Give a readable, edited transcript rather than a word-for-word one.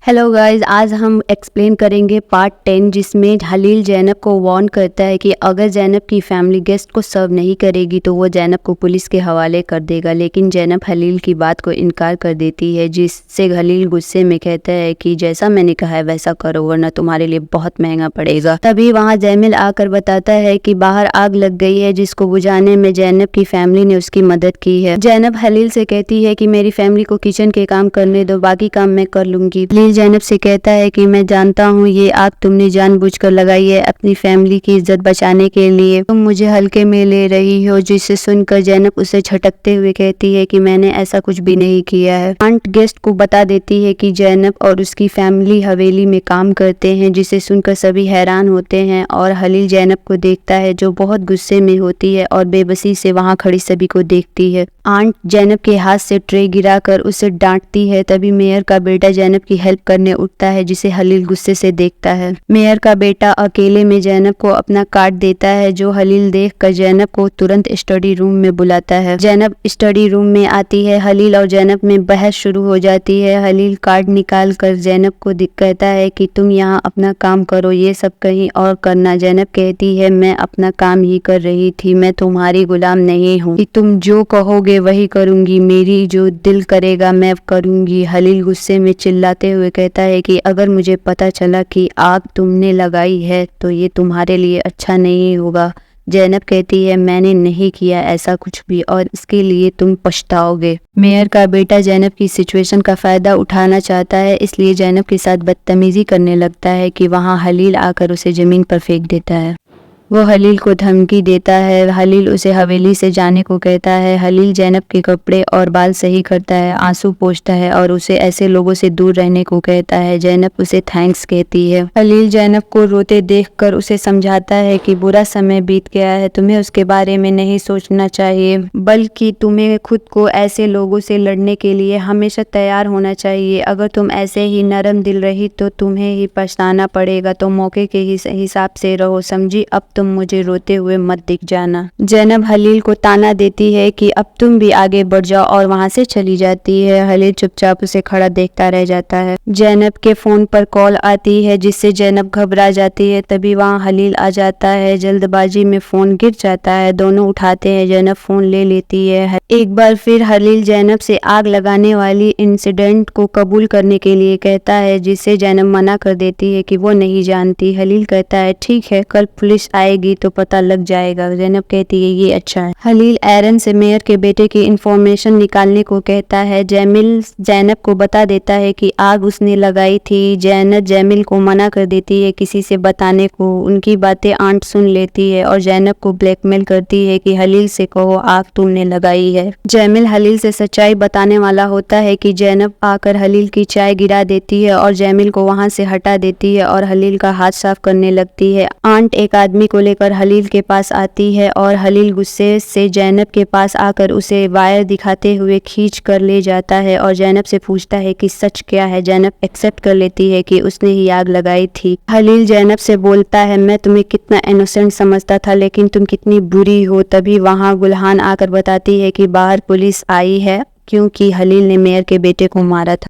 Hello guys, आज हम explain करेंगे पार्ट 10 जिसमें हलील जैनब को वार्न करता है कि अगर जैनब की फैमिली गेस्ट को सर्व नहीं करेगी तो वो जैनब को पुलिस के हवाले कर देगा। लेकिन जैनब हलील की बात को इनकार कर देती है, जिससे हलील गुस्से में कहता है कि जैसा मैंने कहा है वैसा करो वरना तुम्हारे लिए बहुत महंगा पड़ेगा। तभी वहाँ जैमिल आकर बताता है कि बाहर आग लग गई है जिसको बुझाने में जैनब की फैमिली ने उसकी मदद की है। जैनब हलील से कहती है कि मेरी फैमिली को किचन के काम करने दो, बाकी काम मैं कर लूंगी। जैनब से कहता है कि मैं जानता हूँ ये आग तुमने जानबूझकर लगाई है अपनी फैमिली की इज्जत बचाने के लिए, तुम मुझे हल्के में ले रही हो। जिसे सुनकर जैनब उसे झटकते हुए कहती है कि मैंने ऐसा कुछ भी नहीं किया है। आंट गेस्ट को बता देती है कि जैनब और उसकी फैमिली हवेली में काम करते हैं, जिसे सुनकर सभी हैरान होते हैं और हलील जैनब को देखता है जो बहुत गुस्से में होती है और बेबसी से वहाँ खड़ी सभी को देखती है। आंट जैनब के हाथ से ट्रे गिराकर उसे डांटती है। तभी मेयर का बेटा जैनब की हेल्प करने उठता है, जिसे हलील गुस्से से देखता है। मेयर का बेटा अकेले में जैनब को अपना कार्ड देता है, जो हलील देखकर जैनब को तुरंत स्टडी रूम में बुलाता है। जैनब स्टडी रूम में आती है। हलील और जैनब में बहस शुरू हो जाती है। हलील कार्ड निकाल कर जैनब को कहता है कि तुम यहाँ अपना काम करो, ये सब कहीं और करना। जैनब कहती है मैं अपना काम ही कर रही थी, मैं तुम्हारी गुलाम नहीं हूँ कि तुम जो कहोगे वही करूंगी, मेरी जो दिल करेगा मैं करूंगी। हलील गुस्से में चिल्लाते हुए कहता है कि अगर मुझे पता चला कि आग तुमने लगाई है तो ये तुम्हारे लिए अच्छा नहीं होगा। जैनब कहती है मैंने नहीं किया ऐसा कुछ भी और इसके लिए तुम पछताओगे। मेयर का बेटा जैनब की सिचुएशन का फायदा उठाना चाहता है, इसलिए जैनब के साथ बदतमीजी करने लगता है कि वहाँ हलील आकर उसे जमीन पर फेंक देता है। वो हलील को धमकी देता है। हलील उसे हवेली से जाने को कहता है। हलील जैनब के कपड़े और बाल सही करता है, आंसू पोंछता है और उसे ऐसे लोगों से दूर रहने को कहता है। जैनब उसे थैंक्स कहती है। हलील जैनब को रोते देखकर उसे समझाता है कि बुरा समय बीत गया है, तुम्हें उसके बारे में नहीं सोचना चाहिए, बल्कि तुम्हें खुद को ऐसे लोगों से लड़ने के लिए हमेशा तैयार होना चाहिए। अगर तुम ऐसे ही नरम दिल रही तो तुम्हें ही पछताना पड़ेगा, तो मौके के हिसाब से रहो, समझी। अब तुम मुझे रोते हुए मत दिख जाना। जैनब हलील को ताना देती है कि अब तुम भी आगे बढ़ जाओ और वहाँ से चली जाती है। हलील चुपचाप उसे खड़ा देखता रह जाता है। जैनब के फोन पर कॉल आती है, जिससे जैनब घबरा जाती है। तभी वहाँ हलील आ जाता है। जल्दबाजी में फोन गिर जाता है, दोनों उठाते हैं। जैनब फोन ले लेती है। एक बार फिर हलील जैनब से आग लगाने वाली इंसिडेंट को कबूल करने के लिए कहता है, जिसे जैनब मना कर देती है कि वो नहीं जानती। हलील कहता है ठीक है, कल पुलिस आएगी तो पता लग जाएगा। जैनब कहती है ये अच्छा है। हलील एरन से मेयर के बेटे की इंफॉर्मेशन निकालने को कहता है। जैमिल जैनब को बता देता है कि आग उसने लगाई थी। जैनब जैमिल को मना कर देती है किसी से बताने को। उनकी बातें आंट सुन लेती है और जैनब को ब्लैकमेल करती है कि हलील से कहो आग तुमने लगाई है। जैमिल हलील से सच्चाई बताने वाला होता है कि जैनब आकर हलील की चाय गिरा देती है और जैमिल को वहां से हटा देती है और हलील का हाथ साफ करने लगती है। आंट एक आदमी को लेकर हलील के पास आती है और हलील गुस्से से जैनब के पास आकर उसे वायर दिखाते हुए खींच कर ले जाता है और जैनब से पूछता है कि सच क्या है। जैनब एक्सेप्ट कर लेती है कि उसने ही आग लगाई थी। हलील जैनब से बोलता है मैं तुम्हें कितना इनोसेंट समझता था, लेकिन तुम कितनी बुरी हो। तभी वहाँ गुलहान आकर बताती है कि बाहर पुलिस आई है, क्योंकि हलील ने मेयर के बेटे को मारा था।